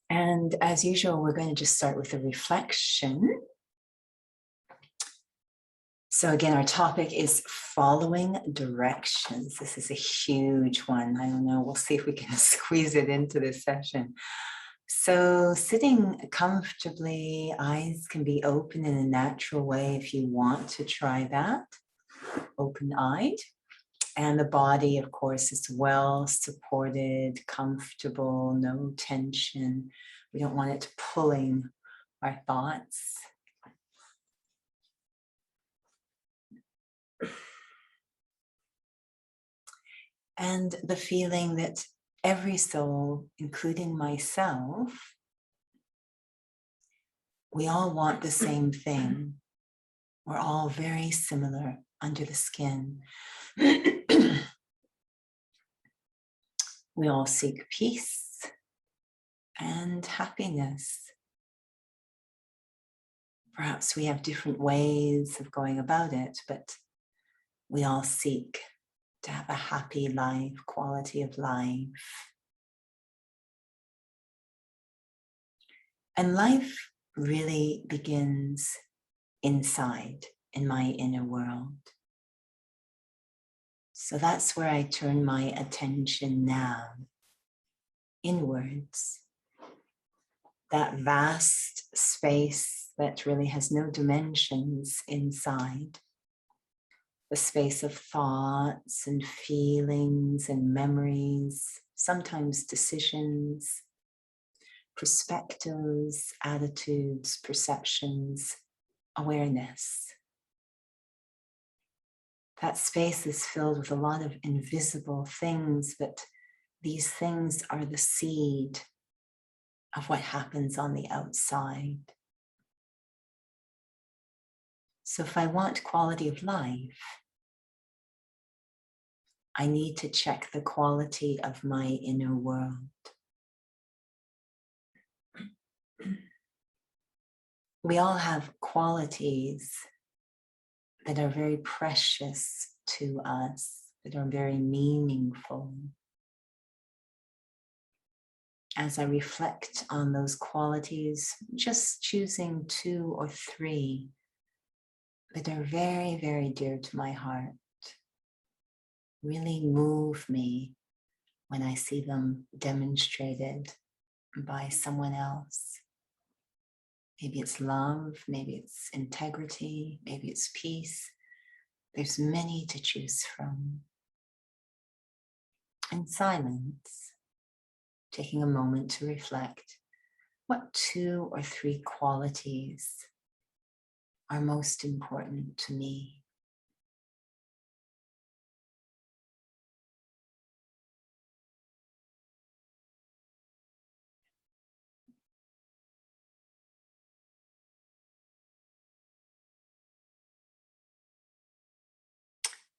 And as usual, we're going to just start with a reflection. So again, our topic is following directions. This is a huge one. I don't know, we'll see if we can squeeze it into this session. So sitting comfortably, eyes can be open in a natural way if you want to try that, open-eyed. And the body, of course, is well supported, comfortable, no tension. We don't want it pulling our thoughts. And the feeling that every soul, including myself, we all want the same thing. We're all very similar under the skin. We all seek peace and happiness. Perhaps we have different ways of going about it, but we all seek to have a happy life, quality of life. And life really begins inside, in my inner world. So that's where I turn my attention now, inwards. That vast space that really has no dimensions inside. The space of thoughts and feelings and memories, sometimes decisions, perspectives, attitudes, perceptions, awareness. That space is filled with a lot of invisible things, but these things are the seed of what happens on the outside. So if I want quality of life, I need to check the quality of my inner world. We all have qualities that are very precious to us, that are very meaningful. As I reflect on those qualities, just choosing 2 or 3 that are very, very dear to my heart, really move me when I see them demonstrated by someone else. Maybe it's love, maybe it's integrity, maybe it's peace. There's many to choose from. In silence, taking a moment to reflect, what 2 or 3 qualities are most important to me?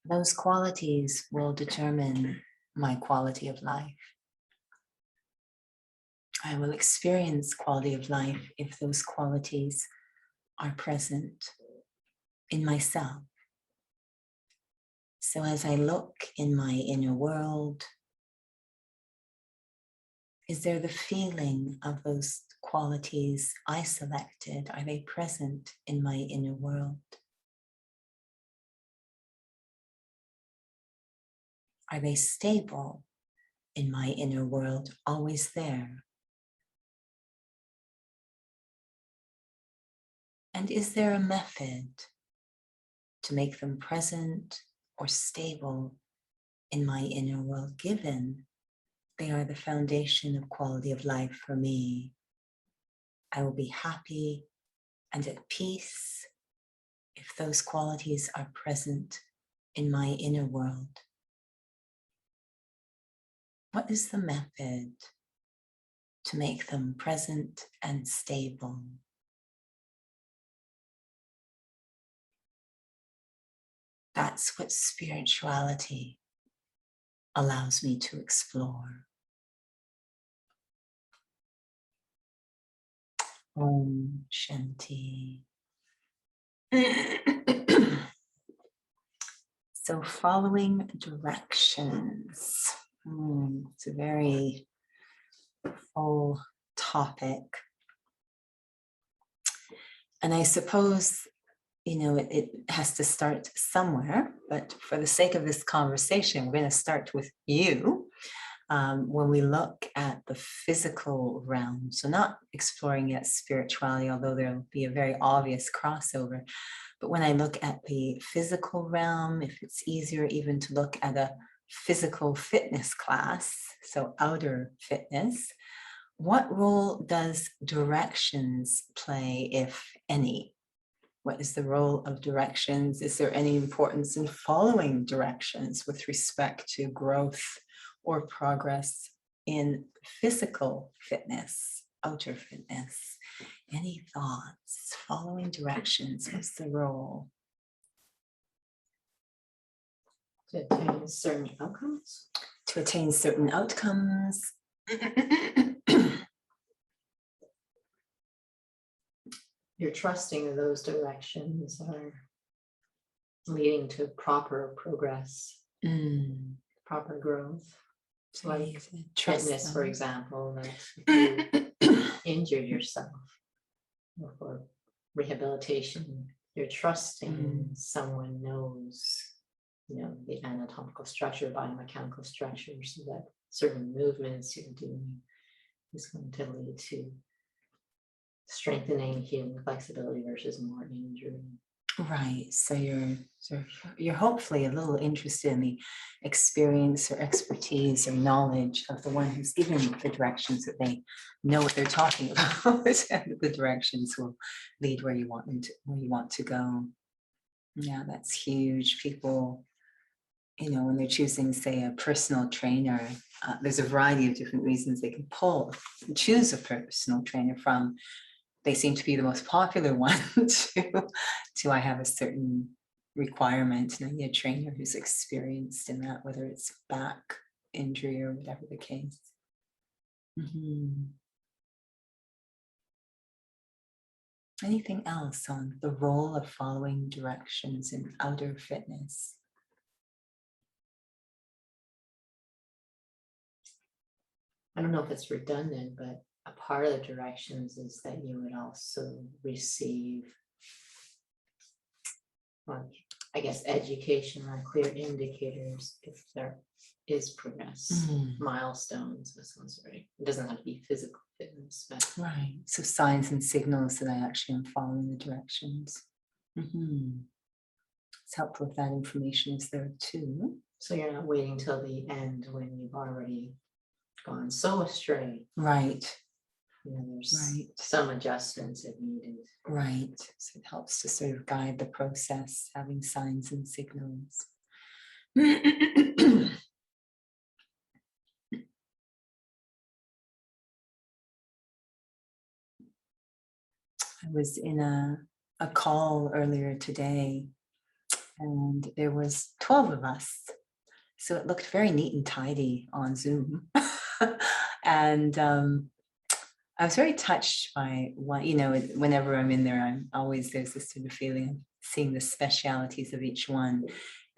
Those qualities will determine my quality of life. I will experience quality of life if those qualities are present in myself. So as I look in my inner world, is there the feeling of those qualities I selected? Are they present in my inner world? Are they stable in my inner world, always there? And is there a method to make them present or stable in my inner world, given they are the foundation of quality of life for me? I will be happy and at peace if those qualities are present in my inner world. What is the method to make them present and stable? That's what spirituality allows me to explore. Om Shanti. So following directions. It's a very full topic. And I suppose, it has to start somewhere, but for the sake of this conversation, we're going to start with you. When we look at the physical realm, so not exploring yet spirituality, although there'll be a very obvious crossover, but when I look at the physical realm, if it's easier even to look at a physical fitness class, so outer fitness, what role does directions play, if any? What is the role of directions? Is there any importance in following directions with respect to growth or progress in physical fitness, outer fitness? Any thoughts? Following directions, what's the role? To attain certain outcomes. To attain certain outcomes. You're trusting those directions are leading to proper progress, proper growth. Like fitness, for example, that if you injured yourself, or for rehabilitation, you're trusting someone knows, the anatomical structure, biomechanical structure, so that certain movements you're doing is going to lead to strengthening, healing, flexibility versus more injury. Right. So you're hopefully a little interested in the experience or expertise or knowledge of the one who's given the directions, that they know what they're talking about, and the directions will lead where you want to go. Yeah, that's huge. People, when they're choosing, say, a personal trainer, there's a variety of different reasons they can choose a personal trainer from. They seem to be the most popular one to I have a certain requirement, and I need a trainer who's experienced in that, whether it's back injury or whatever the case. Anything else on the role of following directions in outer fitness? I don't know if it's redundant, but a part of the directions is that you would also receive, I guess, education or clear indicators if there is progress, milestones of some sort. It doesn't have to be physical fitness, but right. So signs and signals that I actually am following the directions. It's helpful if that information is there too. So you're not waiting till the end when you've already gone so astray. Right. There's some adjustments if needed. Right. So it helps to sort of guide the process, having signs and signals. I was in a call earlier today, and there was 12 of us. So it looked very neat and tidy on Zoom. And I was very touched by what, whenever I'm in there, there's this sort of feeling of seeing the specialities of each one.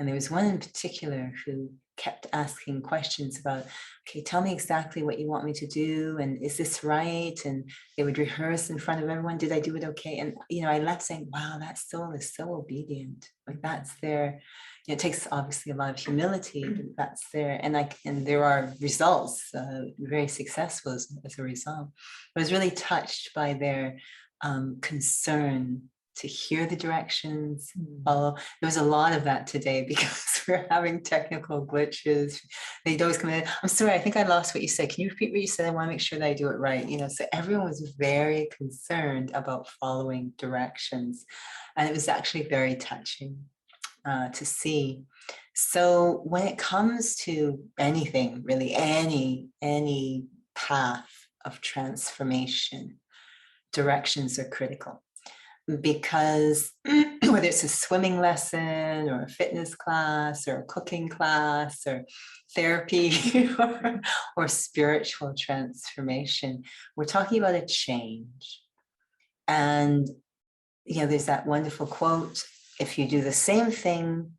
And there was one in particular who kept asking questions about, okay, tell me exactly what you want me to do. And is this right? And they would rehearse in front of everyone. Did I do it okay? And, I left saying, wow, that soul is so obedient. Like that's their, it takes obviously a lot of humility, but that's there. And there are results, very successful as a result. I was really touched by their concern to hear the directions, follow. There was a lot of that today because we're having technical glitches. They'd always come in, I'm sorry, I think I lost what you said. Can you repeat what you said? I want to make sure that I do it right. So everyone was very concerned about following directions. And it was actually very touching to see. So when it comes to anything, really any path of transformation, directions are critical. Because whether it's a swimming lesson or a fitness class or a cooking class or therapy or spiritual transformation, we're talking about a change. And, there's that wonderful quote, if you do the same thing,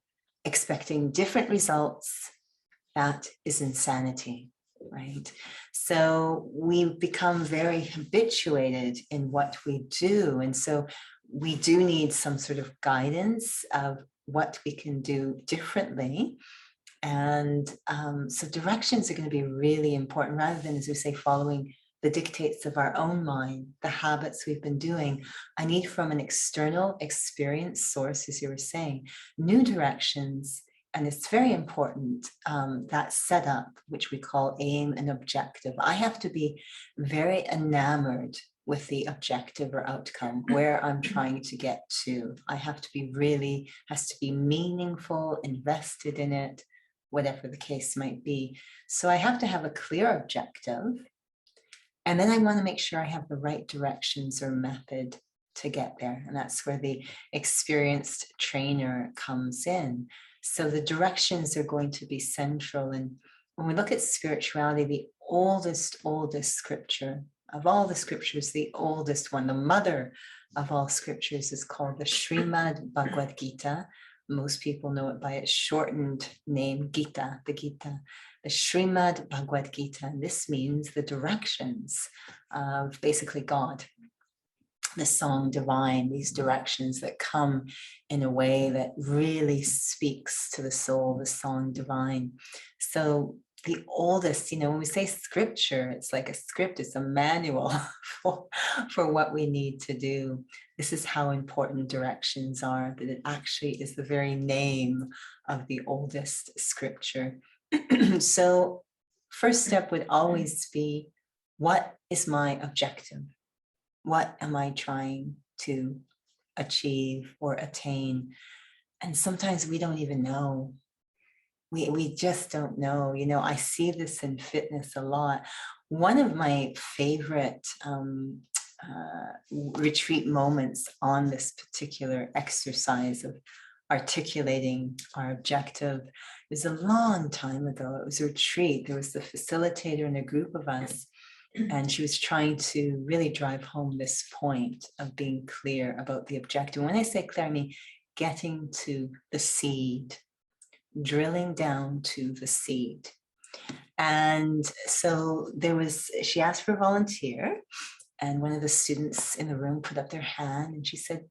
expecting different results, that is insanity. right? So we become very habituated in what we do. And so we do need some sort of guidance of what we can do differently. And so directions are going to be really important, rather than, as we say, following the dictates of our own mind, the habits we've been doing. I need from an external experience source, as you were saying, new directions. And it's very important, that setup, which we call aim and objective. I have to be very enamored with the objective or outcome, where I'm trying to get to. I have to be really, has to be meaningful, invested in it, whatever the case might be. So I have to have a clear objective. And then I want to make sure I have the right directions or method to get there. And that's where the experienced trainer comes in. So the directions are going to be central. And when we look at spirituality, the oldest scripture of all the scriptures, the oldest one, the mother of all scriptures, is called the Srimad Bhagavad Gita. Most people know it by its shortened name, Gita, the Gita, the Srimad Bhagavad Gita. And this means the directions of basically God, the song divine, these directions that come in a way that really speaks to the soul, the song divine. So the oldest, when we say scripture, it's like a script, it's a manual for what we need to do. This is how important directions are, that it actually is the very name of the oldest scripture. So first step would always be, what is my objective? What am I trying to achieve or attain? And sometimes we don't even know. We just don't know. I see this in fitness a lot. One of my favorite retreat moments on this particular exercise of articulating our objective is a long time ago. It was a retreat. There was the facilitator and a group of us, and she was trying to really drive home this point of being clear about the objective. When I say clear, I mean getting to the seed, drilling down to the seed. And so she asked for a volunteer, and one of the students in the room put up their hand, and she said,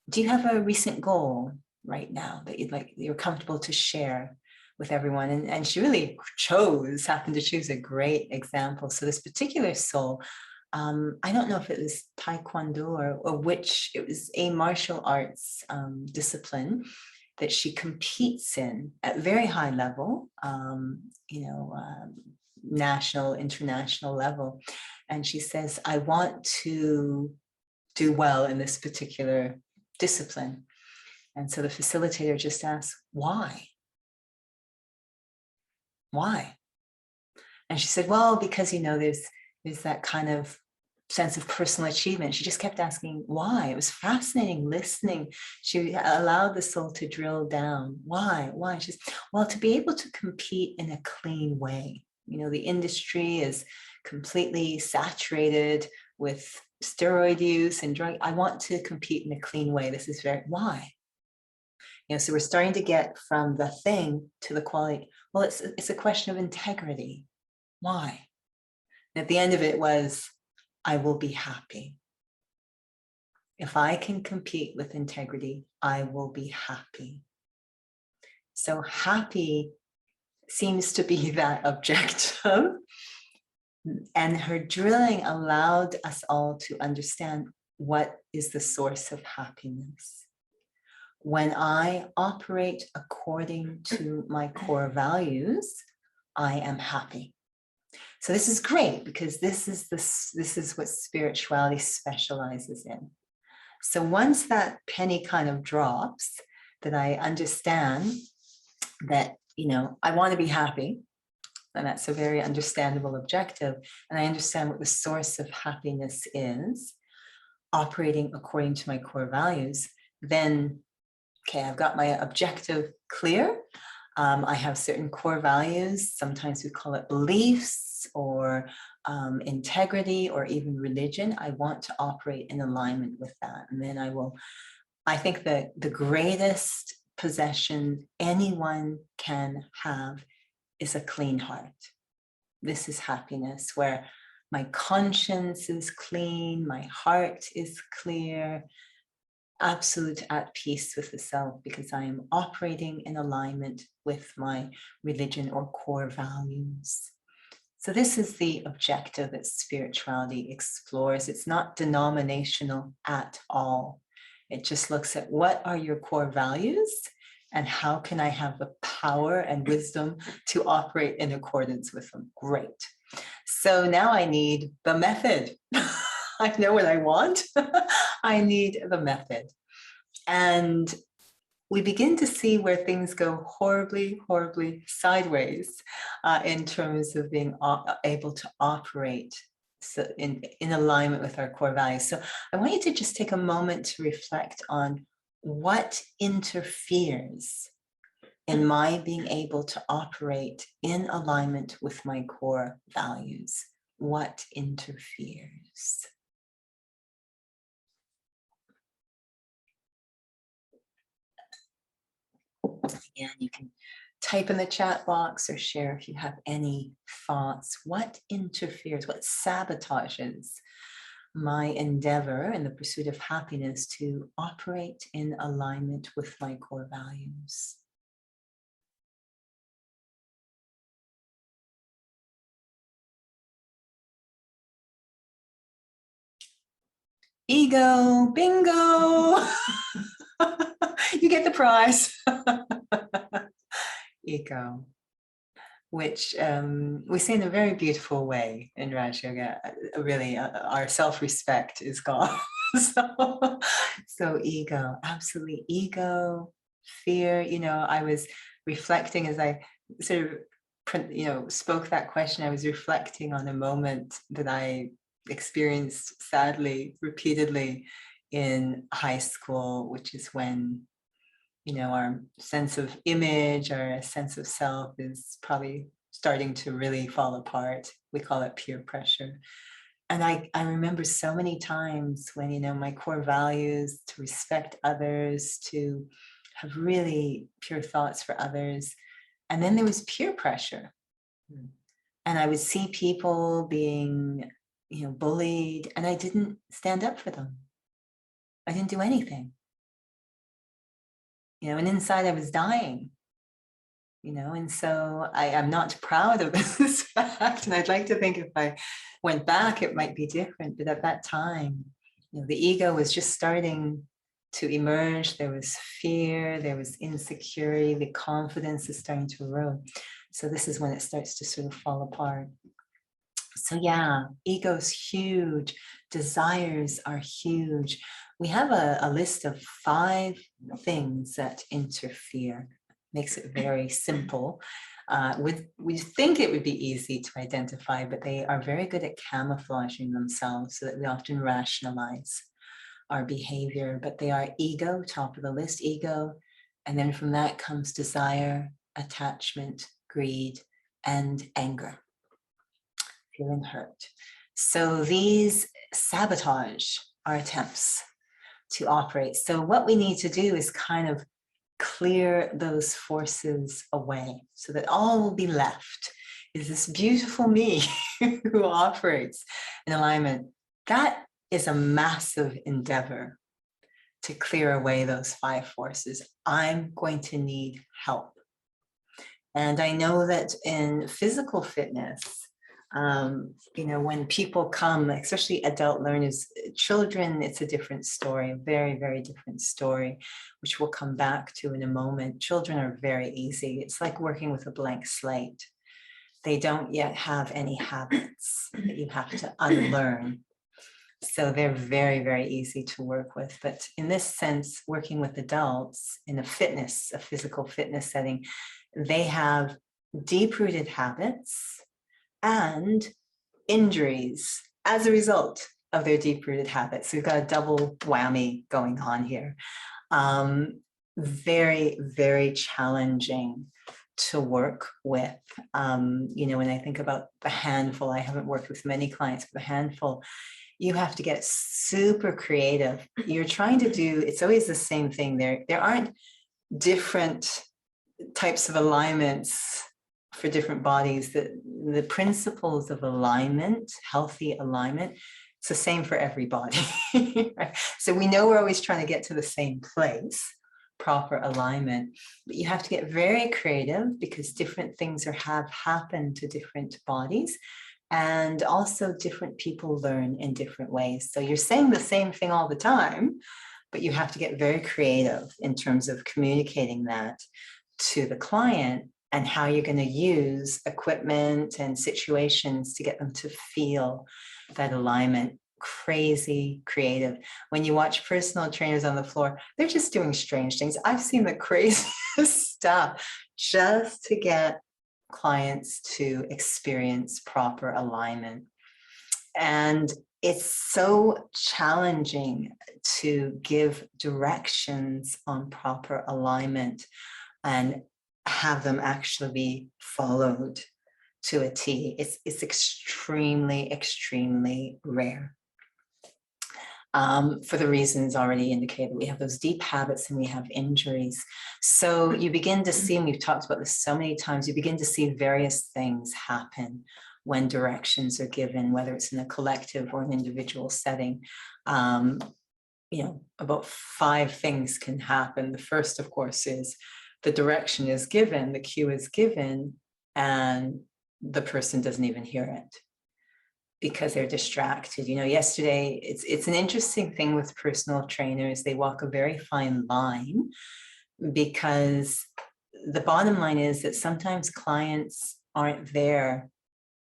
do you have a recent goal right now that you're comfortable to share with everyone? And she really happened to choose a great example. So this particular soul, I don't know if it was Taekwondo or which, it was a martial arts discipline that she competes in at very high level, national, international level. And she says, I want to do well in this particular discipline. And so the facilitator just asks, why? Why? And she said, well, because, there's that kind of sense of personal achievement. She just kept asking why. It was fascinating listening. She allowed the soul to drill down. Why? She's, well, to be able to compete in a clean way. The industry is completely saturated with steroid use and drug. I want to compete in a clean way. This is why? So we're starting to get from the thing to the quality. Well, it's a question of integrity. Why? And at the end of it was, I will be happy. If I can compete with integrity, I will be happy. So happy seems to be that objective. And her drilling allowed us all to understand what is the source of happiness. When I operate according to my core values, I am happy. So this is great, because this is what spirituality specializes in. So once that penny kind of drops, that I understand that, I want to be happy, and that's a very understandable objective, and I understand what the source of happiness is, operating according to my core values, then, okay, I've got my objective clear. I have certain core values. Sometimes we call it beliefs or integrity or even religion. I want to operate in alignment with that. And then I think that the greatest possession anyone can have is a clean heart. this is happiness, where my conscience is clean, my heart is clear, absolute at peace with the self, because I am operating in alignment with my religion or core values. So this is the objective that spirituality explores. It's not denominational at all. It just looks at what are your core values and how can I have the power and wisdom to operate in accordance with them. Great. So now I need the method. I know what I want. I need the method. And we begin to see where things go horribly, horribly sideways in terms of being able to operate in alignment with our core values. So I want you to just take a moment to reflect on what interferes in my being able to operate in alignment with my core values. What interferes? Again, you can type in the chat box or share if you have any thoughts. What interferes, what sabotages my endeavor in the pursuit of happiness to operate in alignment with my core values? Ego, bingo! You get the prize. Ego, which we say in a very beautiful way in Raj Yoga. Really, our self-respect is gone. So ego, absolutely ego, fear. You know, I was reflecting as I sort of, spoke that question. I was reflecting on a moment that I experienced sadly, repeatedly in high school, which is when our sense of image, our sense of self is probably starting to really fall apart. We call it peer pressure. And I remember so many times when, my core values to respect others, to have really pure thoughts for others. And then there was peer pressure. And I would see people being, bullied, and I didn't stand up for them. I didn't do anything. And inside I was dying, and so I'm not proud of this fact. And I'd like to think if I went back, it might be different. But at that time, the ego was just starting to emerge. There was fear, there was insecurity, the confidence is starting to erode. So this is when it starts to sort of fall apart. So yeah, ego's huge, desires are huge. We have a list of 5 things that interfere. Makes it very simple. We think it would be easy to identify, but they are very good at camouflaging themselves so that we often rationalize our behavior. But they are ego, top of the list, ego. And then from that comes desire, attachment, greed, and anger. Feeling hurt. So these sabotage our attempts to operate. So what we need to do is kind of clear those forces away so that all will be left is this beautiful me who operates in alignment. That is a massive endeavor to clear away those 5 forces. I'm going to need help. And I know that in physical fitness, when people come, especially adult learners, children, it's a different story, a very, very different story, which we'll come back to in a moment. Children are very easy. It's like working with a blank slate. They don't yet have any habits that you have to unlearn. So they're very, very easy to work with. But in this sense, working with adults in a physical fitness setting, they have deep-rooted habits and injuries as a result of their deep-rooted habits. So we've got a double whammy going on here. Very, very challenging to work with. When I think about the handful, I haven't worked with many clients, but the handful, you have to get super creative. You're trying to do, it's always the same thing. There aren't different types of alignments for different bodies, the principles of alignment, healthy alignment, it's the same for everybody. Right? So we know we're always trying to get to the same place, proper alignment, but you have to get very creative because different things have happened to different bodies. And also different people learn in different ways. So you're saying the same thing all the time, but you have to get very creative in terms of communicating that to the client and how you're going to use equipment and situations to get them to feel that alignment. Crazy creative. When you watch personal trainers on the floor, they're just doing strange things. I've seen the craziest stuff just to get clients to experience proper alignment. And it's so challenging to give directions on proper alignment and have them actually be followed to a T. It's extremely, extremely rare. For the reasons already indicated, we have those deep habits and we have injuries. So you begin to see, and we've talked about this so many times, you begin to see various things happen when directions are given, whether it's in a collective or an individual setting. About 5 things can happen. The first, of course, is the direction is given, the cue is given, and the person doesn't even hear it because they're distracted. Yesterday, it's an interesting thing with personal trainers. They walk a very fine line because the bottom line is that sometimes clients aren't there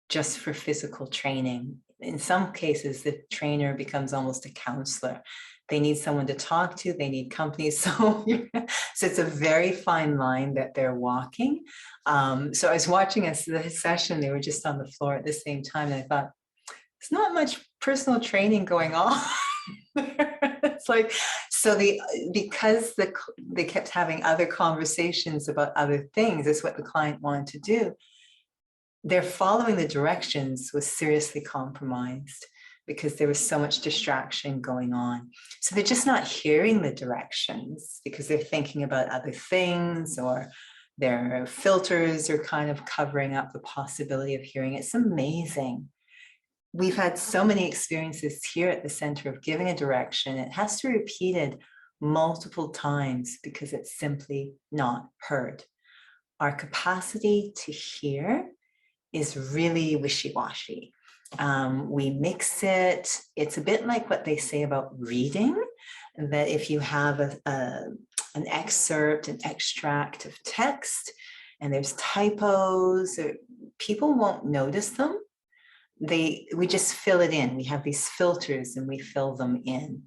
just for physical training. In some cases, the trainer becomes almost a counselor. They need someone to talk to, they need company. So it's a very fine line that they're walking. So I was watching the session, they were just on the floor at the same time, and I thought, there's not much personal training going on. It's like, so because they kept having other conversations about other things, that's what the client wanted to do. Their following the directions was seriously compromised because there was so much distraction going on. So they're just not hearing the directions because they're thinking about other things, or their filters are kind of covering up the possibility of hearing. It's amazing. We've had so many experiences here at the center of giving a direction. It has to be repeated multiple times because it's simply not heard. Our capacity to hear is really wishy-washy. We mix it. It's a bit like what they say about reading, that if you have an excerpt, an extract of text, and there's typos, people won't notice them. We just fill it in. We have these filters and we fill them in.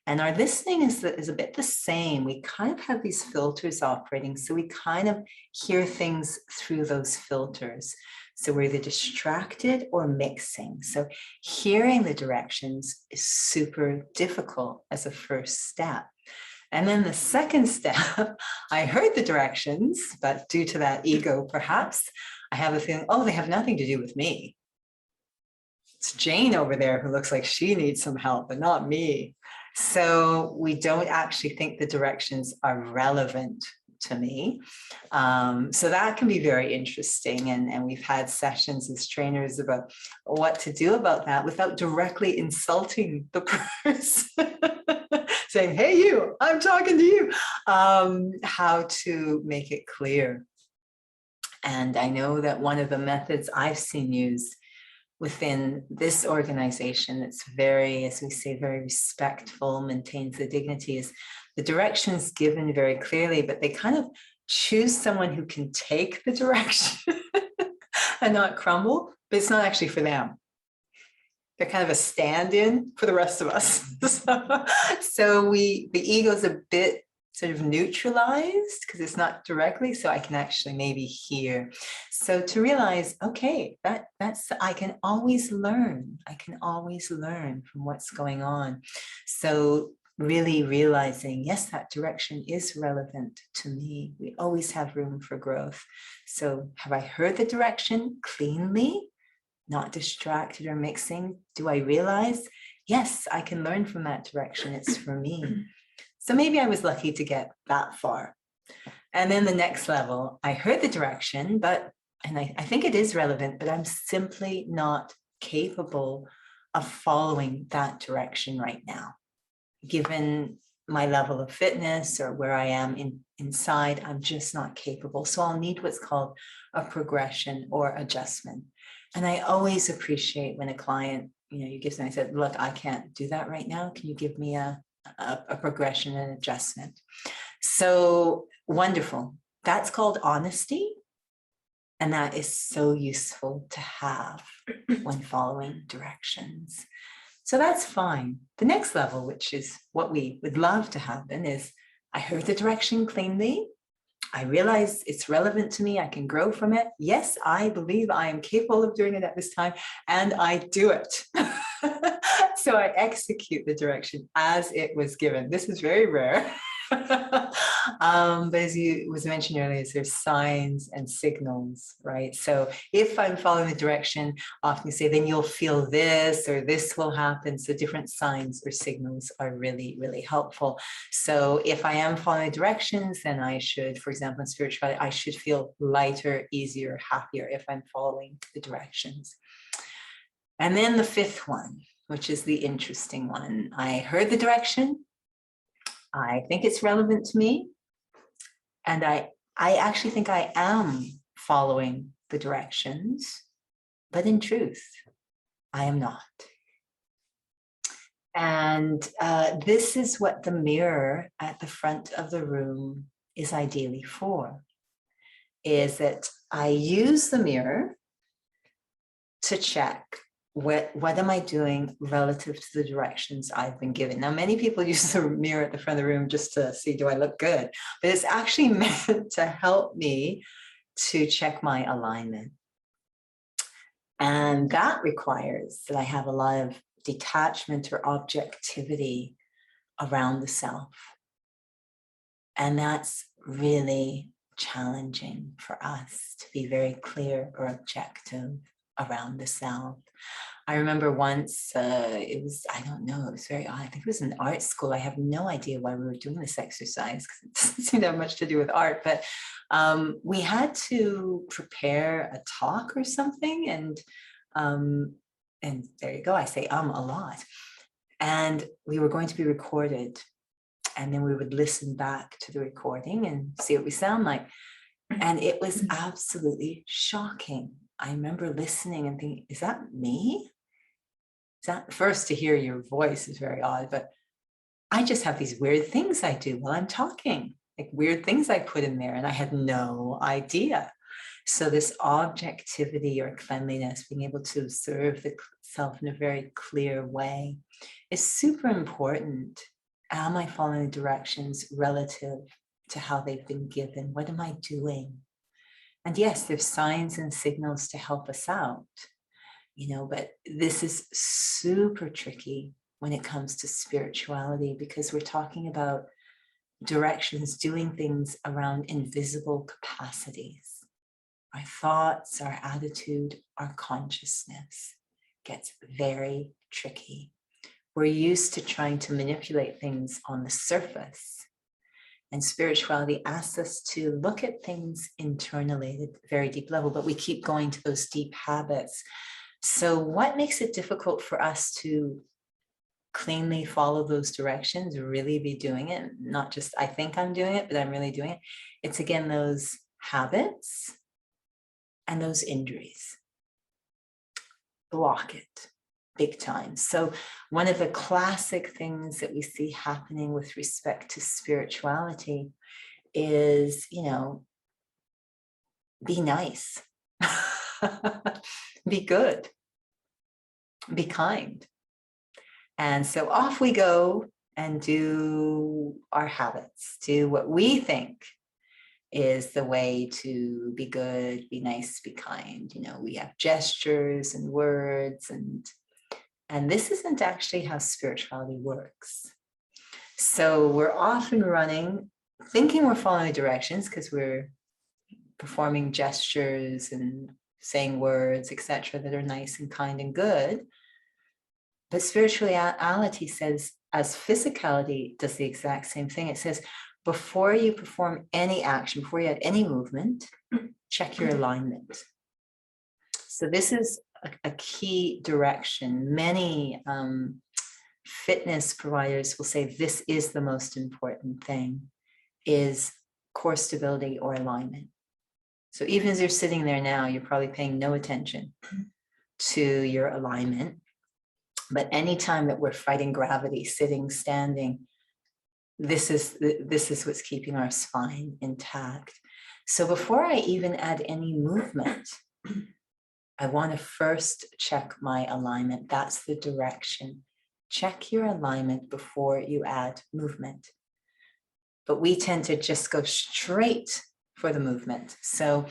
And our listening is a bit the same. We kind of have these filters operating, so we kind of hear things through those filters. So we're either distracted or mixing. So hearing the directions is super difficult as a first step. And then the second step, I heard the directions, but due to that ego, perhaps, I have a feeling, oh, they have nothing to do with me. It's Jane over there who looks like she needs some help, but not me. So we don't actually think the directions are relevant to me. So that can be very interesting. And we've had sessions as trainers about what to do about that without directly insulting the person. Saying, hey, you, I'm talking to you. How to make it clear. And I know that one of the methods I've seen used within this organization that's very, as we say, very respectful, maintains the dignity, is the directions given very clearly, but they kind of choose someone who can take the direction and not crumble, but it's not actually for them. They're kind of a stand-in for the rest of us. So the ego's a bit sort of neutralized because it's not directly, so I can actually maybe hear. So to realize, okay, that's I can always learn. I can always learn from what's going on. So really realizing, yes, that direction is relevant to me. We always have room for growth. So have I heard the direction cleanly, not distracted or mixing? Do I realize, yes, I can learn from that direction. It's for me. So maybe I was lucky to get that far. And then the next level, I heard the direction, but and I think it is relevant, but I'm simply not capable of following that direction right now. Given my level of fitness or where I am inside, I'm just not capable. So I'll need what's called a progression or adjustment. And I always appreciate when a client, you give something, I said, look, I can't do that right now. Can you give me a progression and adjustment? So wonderful. That's called honesty. And that is so useful to have when following directions. So that's fine. The next level, which is what we would love to happen, is I heard the direction cleanly. I realize it's relevant to me. I can grow from it. Yes, I believe I am capable of doing it at this time, and I do it. So I execute the direction as it was given. This is very rare. But as you was mentioned earlier, there's signs and signals, right? So if I'm following the direction, often you say, then you'll feel this or this will happen. So different signs or signals are really, really helpful. So if I am following directions, then I should, for example, in spirituality, I should feel lighter, easier, happier if I'm following the directions. And then the fifth one, which is the interesting one. I heard the direction. I think it's relevant to me. And I actually think I am following the directions, but in truth, I am not. And this is what the mirror at the front of the room is ideally for, is that I use the mirror to check what am I doing relative to the directions I've been given. Now, many people use the mirror at the front of the room just to see, do I look good? But it's actually meant to help me to check my alignment. And that requires that I have a lot of detachment or objectivity around the self. And that's really challenging for us to be very clear or objective around the self. I remember once, it was, I don't know, it was very odd. I think it was in art school. I have no idea why we were doing this exercise because it doesn't seem to have much to do with art, but we had to prepare a talk or something. And there you go, I say a lot. And we were going to be recorded. And then we would listen back to the recording and see what we sound like. And it was absolutely shocking. I remember listening and thinking, is that me? Is that, first, to hear your voice is very odd, but I just have these weird things I do while I'm talking, like weird things I put in there, and I had no idea. So this objectivity or cleanliness, being able to observe the self in a very clear way, is super important. Am I following directions relative to how they've been given? What am I doing? And yes, there's signs and signals to help us out, but this is super tricky when it comes to spirituality, because we're talking about directions, doing things around invisible capacities. Our thoughts, our attitude, our consciousness gets very tricky. We're used to trying to manipulate things on the surface. And spirituality asks us to look at things internally at a very deep level, but we keep going to those deep habits. So what makes it difficult for us to cleanly follow those directions, really be doing it, not just I think I'm doing it, but I'm really doing it? It's again, those habits and those injuries. Block it big time. So one of the classic things that we see happening with respect to spirituality is, be nice, be good, be kind. And so off we go and do our habits, do what we think is the way to be good, be nice, be kind. We have gestures and words, and this isn't actually how spirituality works. So we're often running, thinking we're following directions because we're performing gestures and saying words, etc., that are nice and kind and good. But spirituality says, as physicality does the exact same thing, it says, before you perform any action, before you add any movement, check your alignment. So this is a key direction. Many fitness providers will say this is the most important thing, is core stability or alignment. So even as you're sitting there now, you're probably paying no attention to your alignment. But anytime that we're fighting gravity, sitting, standing, this is what's keeping our spine intact. So before I even add any movement, I want to first check my alignment. That's the direction. Check your alignment before you add movement. But we tend to just go straight for the movement. So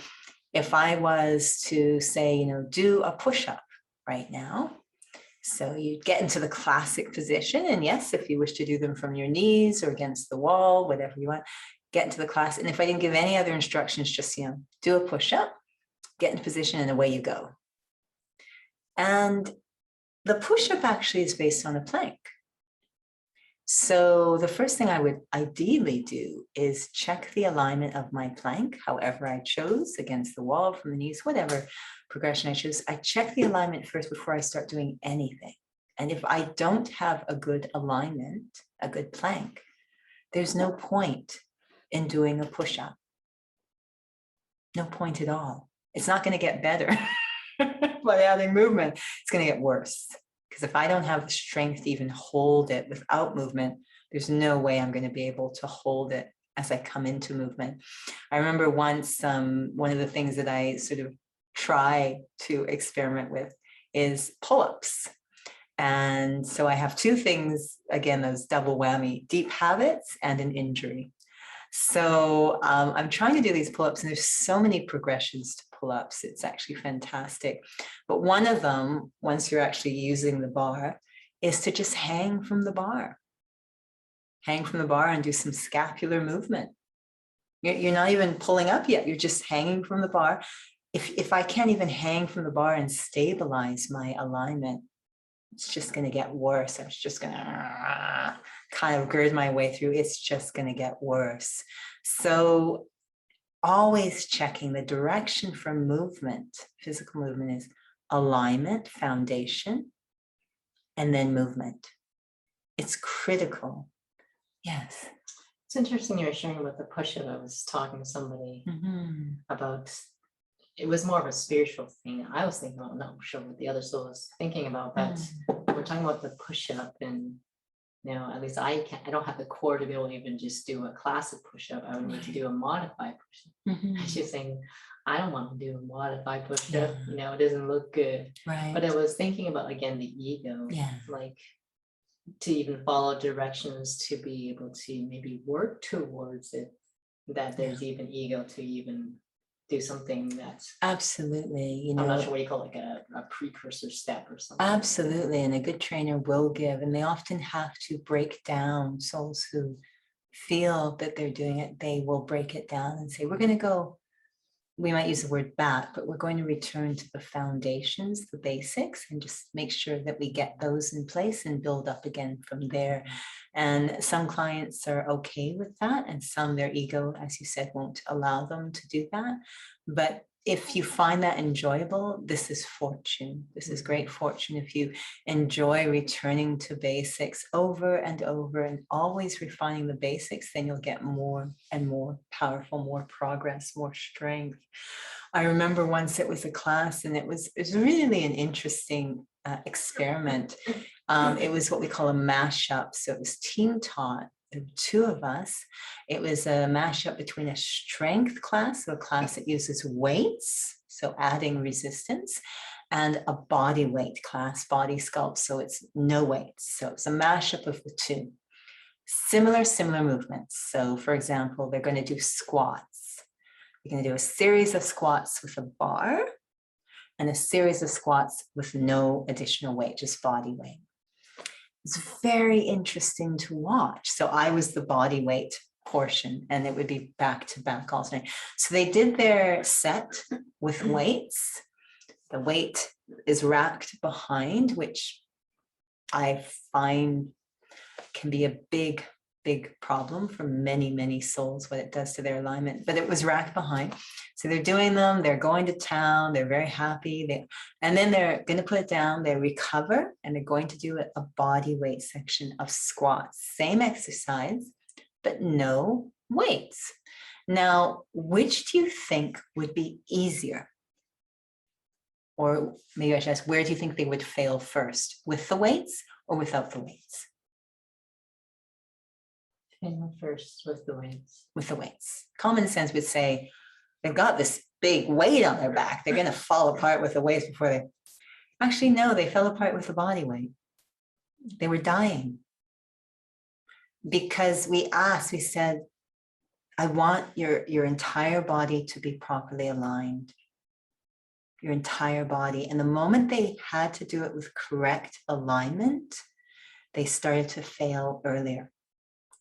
if I was to say, do a push-up right now, so you get into the classic position, and yes, if you wish to do them from your knees or against the wall, whatever you want, get into the class. And if I didn't give any other instructions, just, do a push-up, get into position, and away you go. And the push-up actually is based on a plank. So the first thing I would ideally do is check the alignment of my plank, however I chose, against the wall, from the knees, whatever progression I choose. I check the alignment first before I start doing anything. And if I don't have a good alignment, a good plank, there's no point in doing a push-up. No point at all. It's not going to get better by adding movement. It's going to get worse. Because if I don't have the strength to even hold it without movement, there's no way I'm going to be able to hold it as I come into movement. I remember once, one of the things that I sort of try to experiment with is pull-ups. And so I have two things, again, those double whammy, deep habits and an injury. So I'm trying to do these pull-ups, and there's so many progressions to pull-ups. It's actually fantastic. But one of them, once you're actually using the bar, is to just hang from the bar. Hang from the bar and do some scapular movement. You're not even pulling up yet. You're just hanging from the bar. If I can't even hang from the bar and stabilize my alignment, it's just going to get worse. I'm just going to kind of gird my way through. It's just going to get worse. So always checking the direction for movement. Physical movement is alignment, foundation, and then movement. It's critical. Yes. It's interesting you were sharing about the push-up. I was talking to somebody about, it was more of a spiritual thing. I was thinking about, not sure what the other soul was thinking about, but we're talking about the push-up, and at least I don't have the core to be able to even just do a classic push-up. I would need to do a modified push-up. She's saying, I don't want to do a modified push-up. It doesn't look good. Right. But I was thinking about, again, the ego. Yeah. Like, to even follow directions, to be able to maybe work towards it, that there's even ego to even do something that's absolutely, I'm not sure what you call, like a precursor step or something. Absolutely. And a good trainer will give, and they often have to break down, souls who feel that they're doing it, they will break it down and say, we're going to go, we might use the word back, but we're going to return to the foundations, the basics, and just make sure that we get those in place and build up again from there. And some clients are okay with that, and some, their ego, as you said, won't allow them to do that. But if you find that enjoyable, this is fortune. This is great fortune. If you enjoy returning to basics over and over and always refining the basics, then you'll get more and more powerful, more progress, more strength. I remember once it was a class, and it was really an interesting experiment. It was what we call a mashup. So it was team taught. There were two of us. It was a mashup between a strength class, so a class that uses weights, so adding resistance, and a body weight class, body sculpt, so it's no weights. So it's a mashup of the two. Similar movements. So for example, they're going to do squats. You're going to do a series of squats with a bar and a series of squats with no additional weight, just body weight. It's very interesting to watch. So I was the body weight portion, and it would be back to back alternating. So they did their set with weights. The weight is racked behind, which I find can be a big big problem for many, many souls, what it does to their alignment, but it was racked behind. So they're doing them, they're going to town, they're very happy, and then they're going to put it down, they recover, and they're going to do a body weight section of squats. Same exercise, but no weights. Now, which do you think would be easier? Or maybe I should ask, where do you think they would fail first? With the weights or without the weights? Fail first with the weights. With the weights. Common sense would say, they've got this big weight on their back. They're going to fall apart with the weights before they... Actually, no, they fell apart with the body weight. They were dying. Because we asked, we said, I want your entire body to be properly aligned. Your entire body. And the moment they had to do it with correct alignment, they started to fail earlier,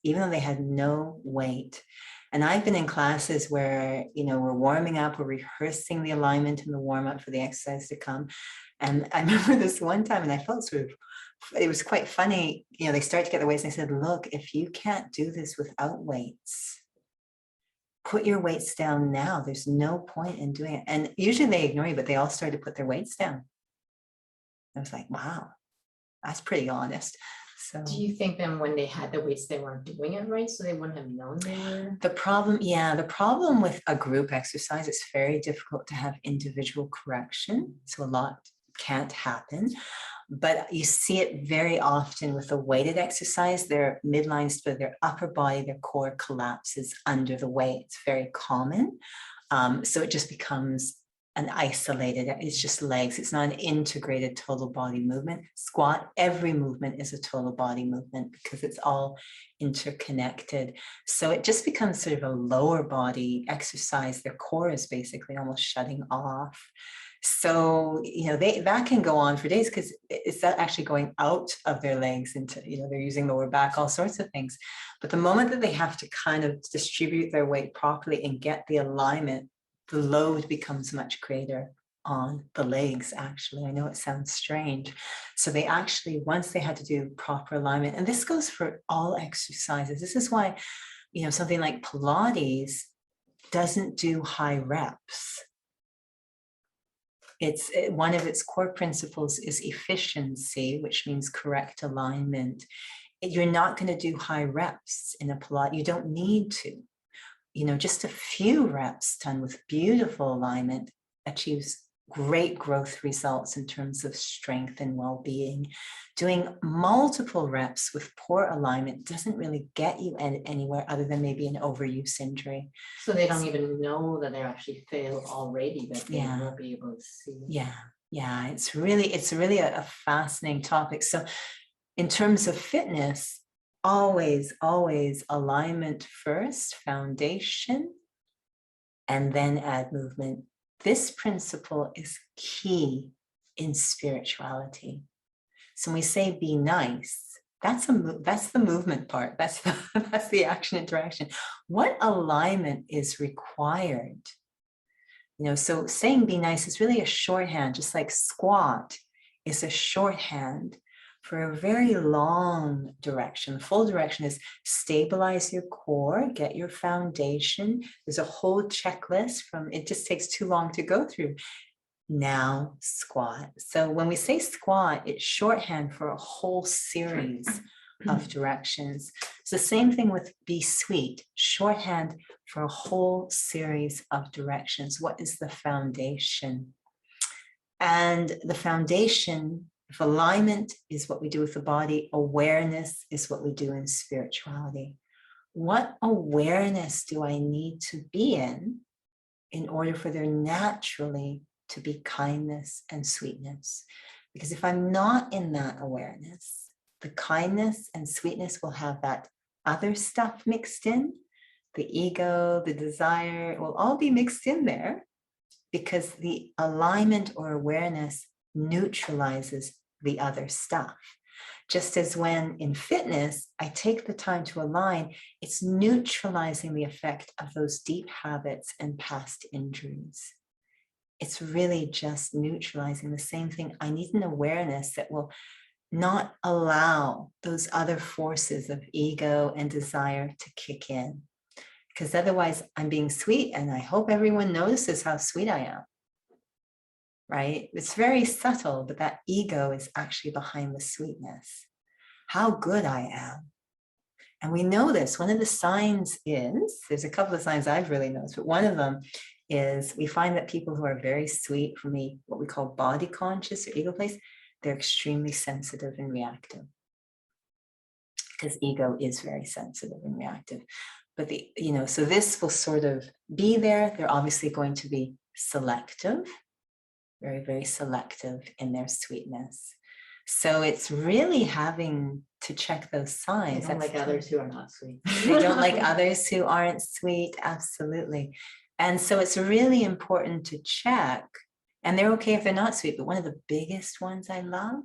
even though they had no weight. And I've been in classes where, we're warming up, we're rehearsing the alignment and the warm up for the exercise to come. And I remember this one time, and I felt it was quite funny. They started to get the weights and I said, look, if you can't do this without weights, put your weights down now. There's no point in doing it. And usually they ignore you, but they all started to put their weights down. I was like, wow, that's pretty honest. So do you think then when they had the weights, they weren't doing it right? So they wouldn't have known they were? The problem with a group exercise, it's very difficult to have individual correction. So a lot can't happen. But you see it very often with a weighted exercise. Their midline split, their upper body, their core collapses under the weight. It's very common. So it just becomes an isolated, it's just legs. It's not an integrated total body movement. Squat, every movement is a total body movement because it's all interconnected. So it just becomes sort of a lower body exercise. Their core is basically almost shutting off. So, that can go on for days because it's actually going out of their legs into, they're using lower back, all sorts of things. But the moment that they have to kind of distribute their weight properly and get the alignment, the load becomes much greater on the legs, actually. I know it sounds strange. So they actually, once they had to do proper alignment, and this goes for all exercises. This is why, something like Pilates doesn't do high reps. One of its core principles is efficiency, which means correct alignment. You're not going to do high reps in a Pilates. You don't need to. Just a few reps done with beautiful alignment achieves great growth results in terms of strength and well-being. Doing multiple reps with poor alignment doesn't really get you anywhere other than maybe an overuse injury. So they don't even know that they're actually failed already, but they won't be able to see. Yeah. It's really a fascinating topic. So in terms of fitness, always alignment first, foundation, and then add movement. This principle is key in spirituality. So when we say be nice, that's the movement part. That's the action interaction. What alignment is required? So saying be nice is really a shorthand, just like squat is a shorthand for a very long direction. The full direction is stabilize your core, get your foundation. There's a whole checklist it just takes too long to go through. Now squat. So when we say squat, it's shorthand for a whole series of directions. It's the same thing with be sweet, shorthand for a whole series of directions. What is the foundation? And the foundation, if alignment is what we do with the body, awareness is what we do in spirituality. What awareness do I need to be in order for there naturally to be kindness and sweetness? Because if I'm not in that awareness, the kindness and sweetness will have that other stuff mixed in. The ego, the desire, it will all be mixed in there because the alignment or awareness neutralizes the other stuff. Just as when in fitness, I take the time to align, it's neutralizing the effect of those deep habits and past injuries. It's really just neutralizing the same thing. I need an awareness that will not allow those other forces of ego and desire to kick in. Because otherwise I'm being sweet and I hope everyone notices how sweet I am. Right? It's very subtle, but that ego is actually behind the sweetness. How good I am. And we know this. One of the signs is, there's a couple of signs I've really noticed, but one of them is we find that people who are very sweet from the what we call body conscious or ego place, they're extremely sensitive and reactive. Because ego is very sensitive and reactive. But so this will sort of be there. They're obviously going to be selective, very, very selective in their sweetness. So it's really having to check those signs. They don't like others who are not sweet. They don't like others who aren't sweet. Absolutely. And so it's really important to check. And they're okay if they're not sweet. But one of the biggest ones I love,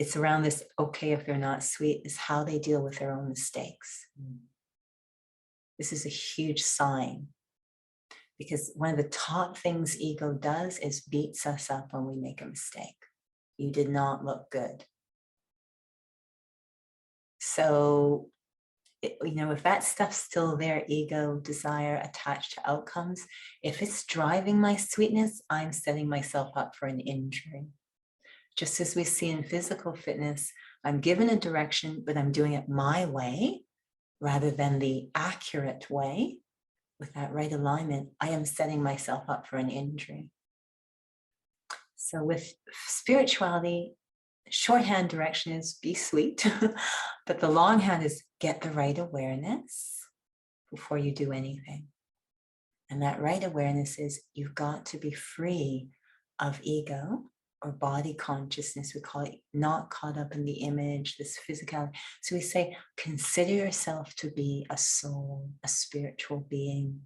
it's around this okay if they're not sweet, is how they deal with their own mistakes. This is a huge sign. Because one of the top things ego does is beats us up when we make a mistake. You did not look good. So, if that stuff's still there, ego, desire, attached to outcomes, if it's driving my sweetness, I'm setting myself up for an injury. Just as we see in physical fitness, I'm given a direction, but I'm doing it my way rather than the accurate way. With that right alignment, I am setting myself up for an injury. So with spirituality, shorthand direction is be sweet, but the longhand is get the right awareness before you do anything. And that right awareness is you've got to be free of ego or body consciousness. We call it not caught up in the image, this physicality. So we say, consider yourself to be a soul, a spiritual being.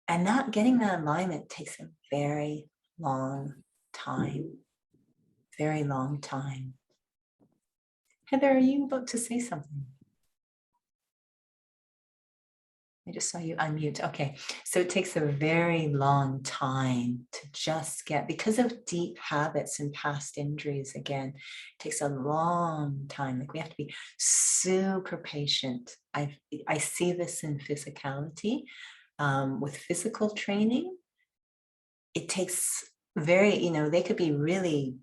And not getting that alignment takes a very long time. Very long time. Heather, are you about to say something? I just saw you unmute. Okay, so it takes a very long time to just get, because of deep habits and past injuries, again, it takes a long time. Like we have to be super patient. I see this in physicality. With physical training, it takes very, they could be really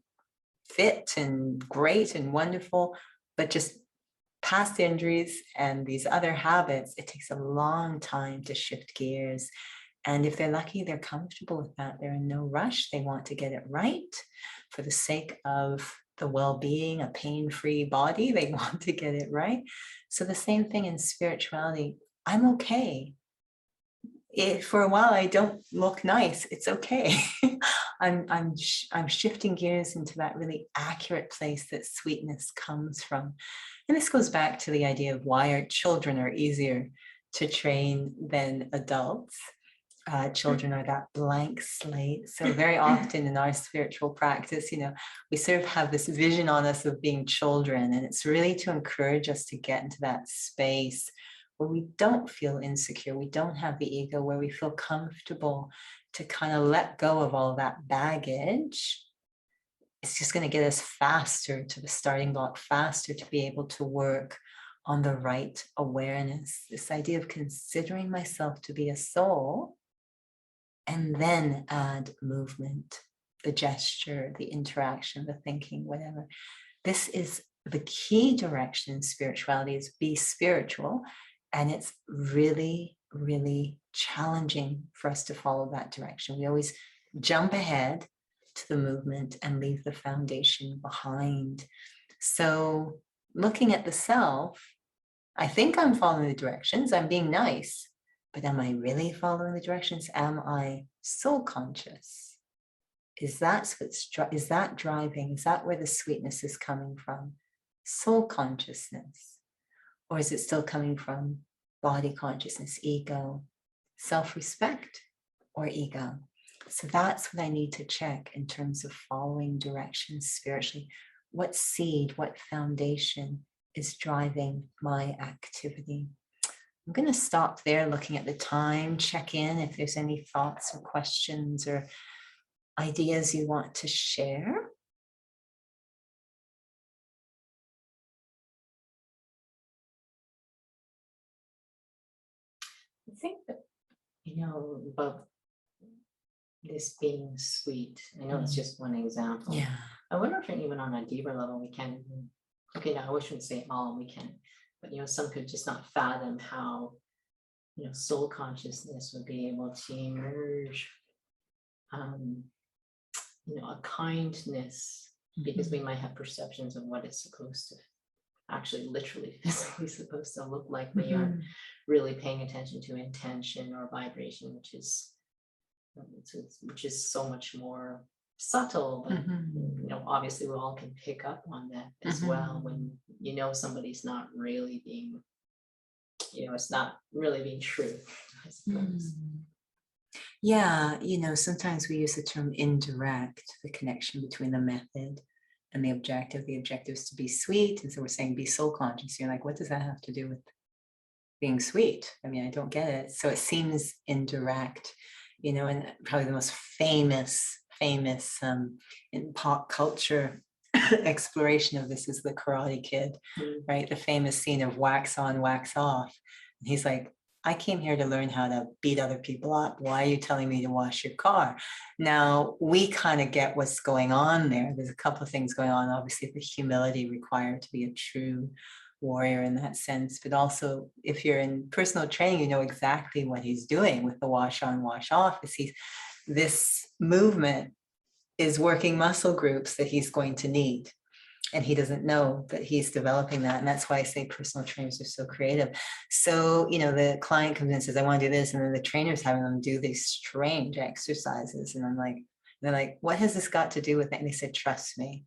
fit and great and wonderful, but just past injuries and these other habits, it takes a long time to shift gears. And if they're lucky, they're comfortable with that. They're in no rush. They want to get it right for the sake of the well-being, a pain-free body. They want to get it right. So the same thing in spirituality. I'm okay. If for a while I don't look nice, it's okay. I'm shifting gears into that really accurate place that sweetness comes from. And this goes back to the idea of why our children are easier to train than adults. Children are that blank slate. So very often in our spiritual practice, we sort of have this vision on us of being children, and it's really to encourage us to get into that space where we don't feel insecure, we don't have the ego, where we feel comfortable to kind of let go of all that baggage. It's just going to get us faster to the starting block, faster to be able to work on the right awareness. This idea of considering myself to be a soul, and then add movement, the gesture, the interaction, the thinking, whatever. This is the key direction in spirituality, is be spiritual. And it's really, really challenging for us to follow that direction. We always jump ahead to the movement and leave the foundation behind. So looking at the self, I think I'm following the directions. I'm being nice, but am I really following the directions? Am I soul conscious? Is that driving? Is that where the sweetness is coming from? Soul consciousness? Or is it still coming from body consciousness, ego, self-respect, or ego? So that's what I need to check in terms of following directions spiritually. What seed, what foundation is driving my activity? I'm going to stop there, looking at the time, check in if there's any thoughts or questions or ideas you want to share. think that, about this being sweet, I know it's just one example. Yeah. I wonder if even on a deeper level we can even, okay, now I shouldn't say all we can, but some could just not fathom how, soul consciousness would be able to emerge, a kindness, because we might have perceptions of what it's supposed to actually literally physically supposed to look like. We aren't really paying attention to intention or vibration, which is so much more subtle, but obviously we all can pick up on that as well when somebody's not really being, it's not really being true, I suppose. Yeah, sometimes we use the term indirect, the connection between the method and the objective. The objective is to be sweet, and so we're saying be soul conscious. You're like, what does that have to do with being sweet? I mean, I don't get it. So it seems indirect, and probably the most famous in pop culture exploration of this is the Karate Kid, right? The famous scene of wax on, wax off. And he's like, I came here to learn how to beat other people up. Why are you telling me to wash your car? Now, we kind of get what's going on there. There's a couple of things going on. Obviously, the humility required to be a true warrior in that sense. But also, if you're in personal training, you know exactly what he's doing with the wash on, wash off. This movement is working muscle groups that he's going to need. And he doesn't know that he's developing that. And that's why I say personal trainers are so creative. So, the client comes in and says, I want to do this. And then the trainer's having them do these strange exercises. And they're like, what has this got to do with it? And they said, trust me.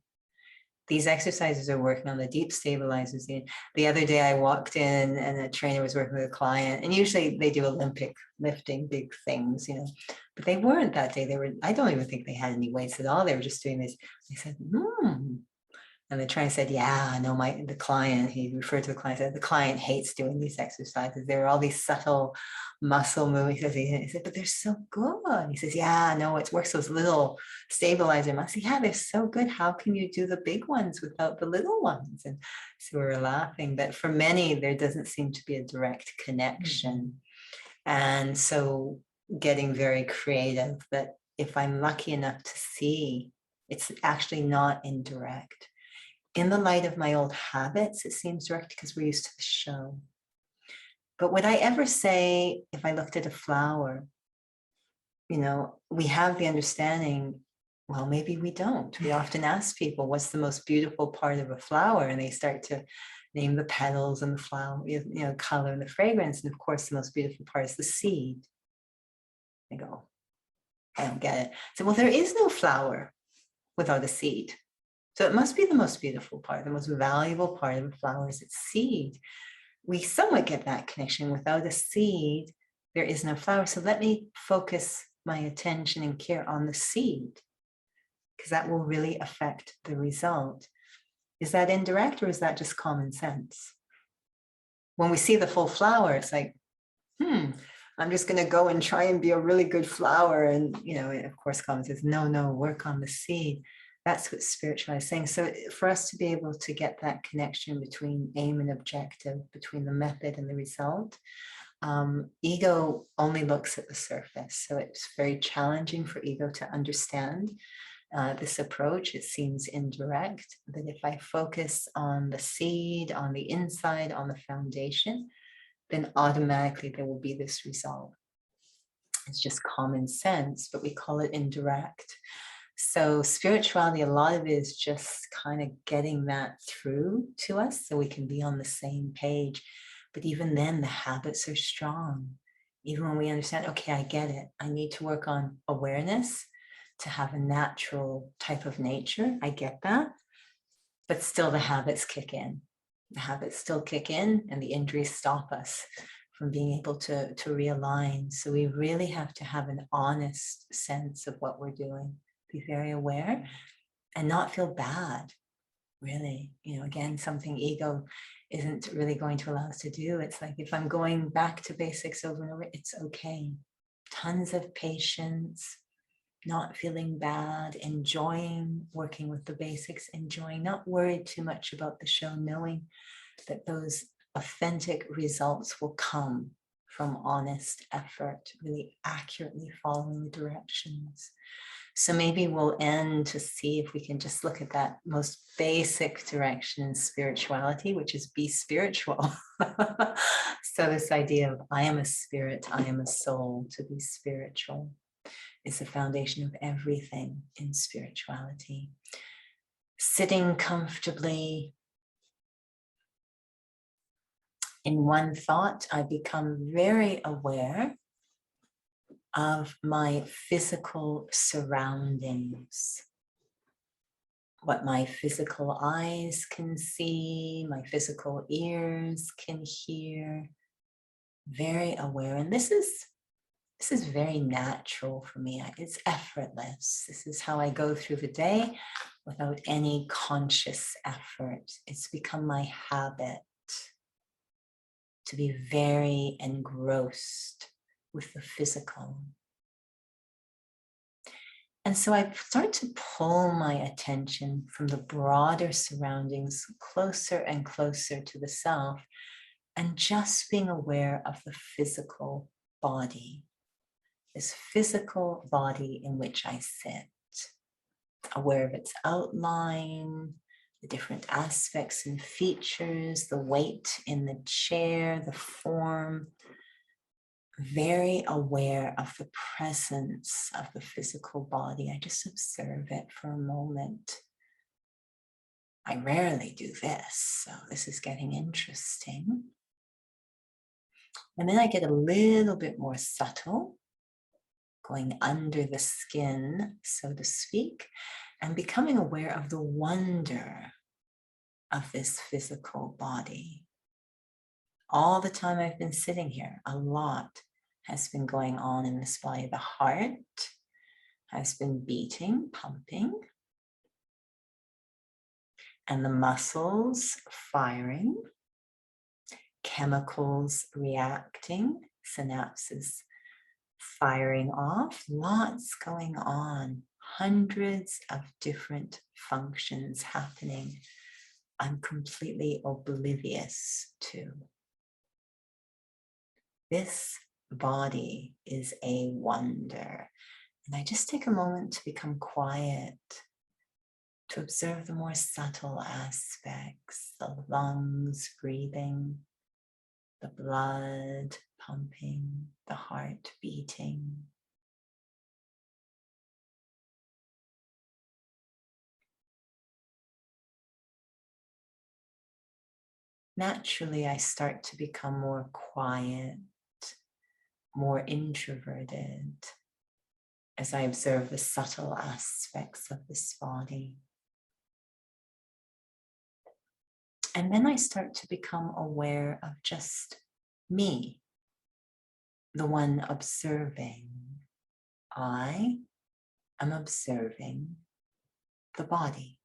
These exercises are working on the deep stabilizers. The other day I walked in and a trainer was working with a client, and usually they do Olympic lifting, big things, but they weren't that day. I don't even think they had any weights at all. They were just doing this. I said, And the trainer said, yeah, I know the client, he referred to the client, said the client hates doing these exercises. There are all these subtle muscle movements. He said, but they're so good. He says, yeah, no, it works those little stabilizer muscles. Yeah, they're so good. How can you do the big ones without the little ones? And so we were laughing, but for many, there doesn't seem to be a direct connection. And so getting very creative, that if I'm lucky enough to see, it's actually not indirect. In the light of my old habits, it seems direct because we're used to the show. But would I ever say, if I looked at a flower, we have the understanding, well, maybe we don't. We often ask people, what's the most beautiful part of a flower? And they start to name the petals and the flower, color and the fragrance. And of course, the most beautiful part is the seed. I go, I don't get it. So, well, there is no flower without a seed. So it must be the most beautiful part, the most valuable part of a flower is its seed. We somewhat get that connection. Without a seed, there is no flower. So let me focus my attention and care on the seed, because that will really affect the result. Is that indirect, or is that just common sense? When we see the full flower, it's like, I'm just going to go and try and be a really good flower. And, of course, common sense, no, work on the seed. That's what spirituality is saying. So for us to be able to get that connection between aim and objective, between the method and the result, ego only looks at the surface. So it's very challenging for ego to understand this approach. It seems indirect, that if I focus on the seed, on the inside, on the foundation, then automatically there will be this result. It's just common sense, but we call it indirect. So spirituality, a lot of it is just kind of getting that through to us so we can be on the same page. But even then, the habits are strong. Even when we understand, okay, I get it. I need to work on awareness to have a natural type of nature. I get that. But still the habits kick in. The habits still kick in and the injuries stop us from being able to realign. So we really have to have an honest sense of what we're doing. Be very aware and not feel bad, really. Again, something ego isn't really going to allow us to do. It's like, if I'm going back to basics over and over, it's okay. Tons of patience, not feeling bad, enjoying working with the basics, not worried too much about the show, knowing that those authentic results will come from honest effort, really accurately following the directions. So maybe we'll end to see if we can just look at that most basic direction in spirituality, which is be spiritual. So this idea of I am a spirit, I am a soul, to be spiritual is the foundation of everything in spirituality. Sitting comfortably in one thought, I become very aware of my physical surroundings, what my physical eyes can see, my physical ears can hear, very aware. And this is very natural for me. It's effortless. This is how I go through the day without any conscious effort. It's become my habit to be very engrossed with the physical. And so I start to pull my attention from the broader surroundings closer and closer to the self, and just being aware of the physical body, this physical body in which I sit, aware of its outline, the different aspects and features, the weight in the chair, the form, very aware of the presence of the physical body. I just observe it for a moment. I rarely do this, so this is getting interesting. And then I get a little bit more subtle, going under the skin, so to speak, and becoming aware of the wonder of this physical body. All the time I've been sitting here, a lot has been going on in this body. The heart has been beating, pumping, and the muscles firing, chemicals reacting, synapses firing off, lots going on, hundreds of different functions happening I'm completely oblivious to. This body is a wonder. And I just take a moment to become quiet, to observe the more subtle aspects, the lungs breathing, the blood pumping, the heart beating. Naturally, I start to become more quiet, more introverted, as I observe the subtle aspects of this body. And then I start to become aware of just me, the one observing. I am observing the body.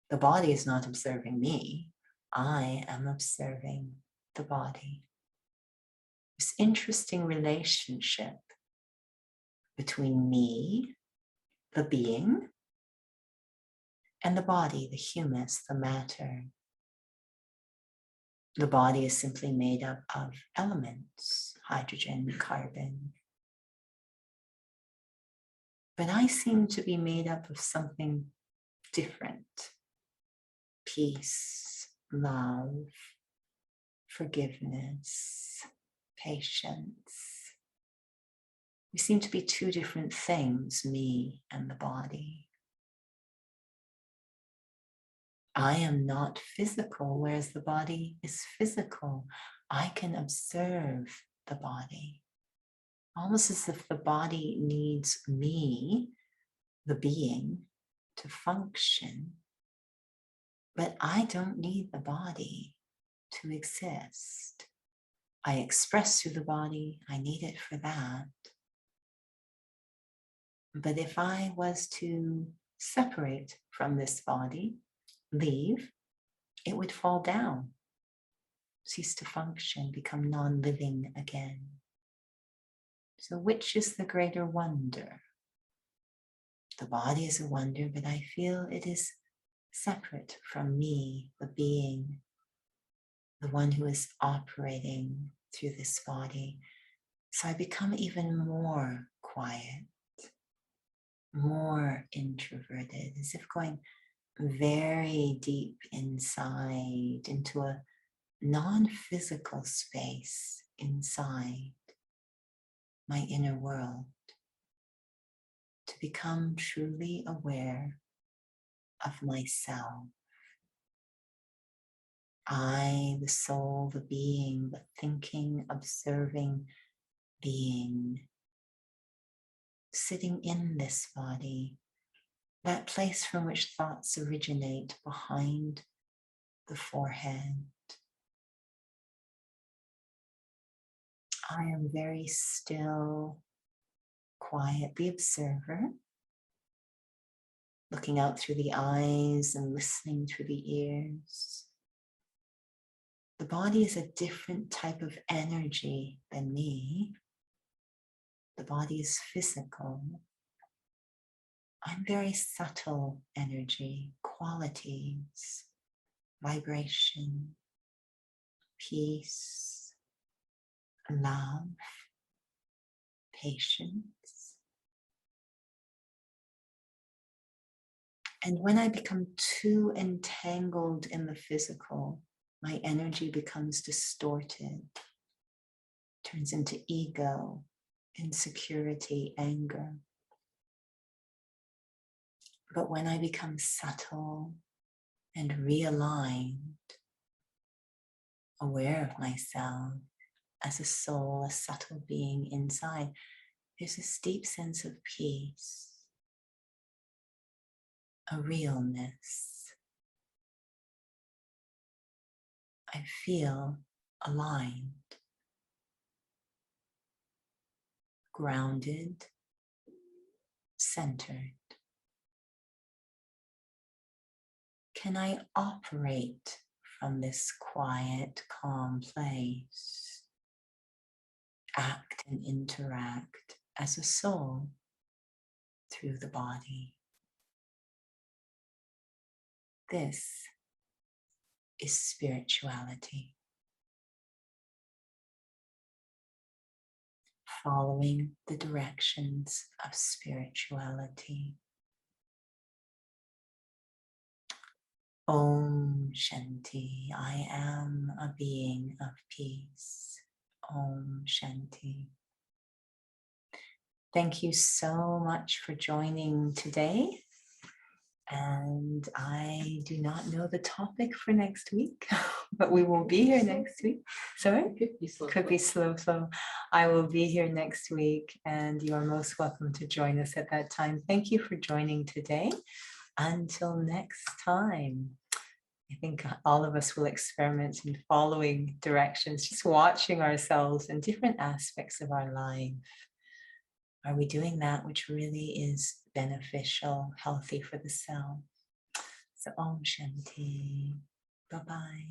The body is not observing me. I am observing the body. This interesting relationship between me, the being, and the body, the humus, the matter. The body is simply made up of elements, hydrogen, carbon. But I seem to be made up of something different. Peace, love, forgiveness, patience. We seem to be two different things, me and the body. I am not physical, whereas the body is physical. I can observe the body, almost as if the body needs me, the being, to function. But I don't need the body to exist. I express through the body, I need it for that. But if I was to separate from this body, leave, it would fall down, cease to function, become non-living again. So which is the greater wonder? The body is a wonder, but I feel it is separate from me, the being. the one who is operating through this body. So I become even more quiet, more introverted, as if going very deep inside into a non-physical space inside my inner world, to become truly aware of myself. I, the soul, the being, the thinking, observing being, sitting in this body, that place from which thoughts originate behind the forehead. I am very still, quiet, the observer, looking out through the eyes and listening through the ears. The body is a different type of energy than me. The body is physical. I'm very subtle energy, qualities, vibration, peace, love, patience. And when I become too entangled in the physical, my energy becomes distorted, turns into ego, insecurity, anger. But when I become subtle and realigned, aware of myself as a soul, a subtle being inside, there's this deep sense of peace, a realness. I feel aligned, grounded, centered. Can I operate from this quiet, calm place, act and interact as a soul through the body? This is spirituality. Following the directions of spirituality. Om Shanti. I am a being of peace. Om Shanti. Thank you so much for joining today. And I do not know the topic for next week, but we will be here next week. Sorry? Could be slow. I will be here next week, and you are most welcome to join us at that time. Thank you for joining today. Until next time. I think all of us will experiment in following directions, just watching ourselves in different aspects of our life. Are we doing that which really is beneficial, healthy for the self? So Om Shanti. Bye-bye.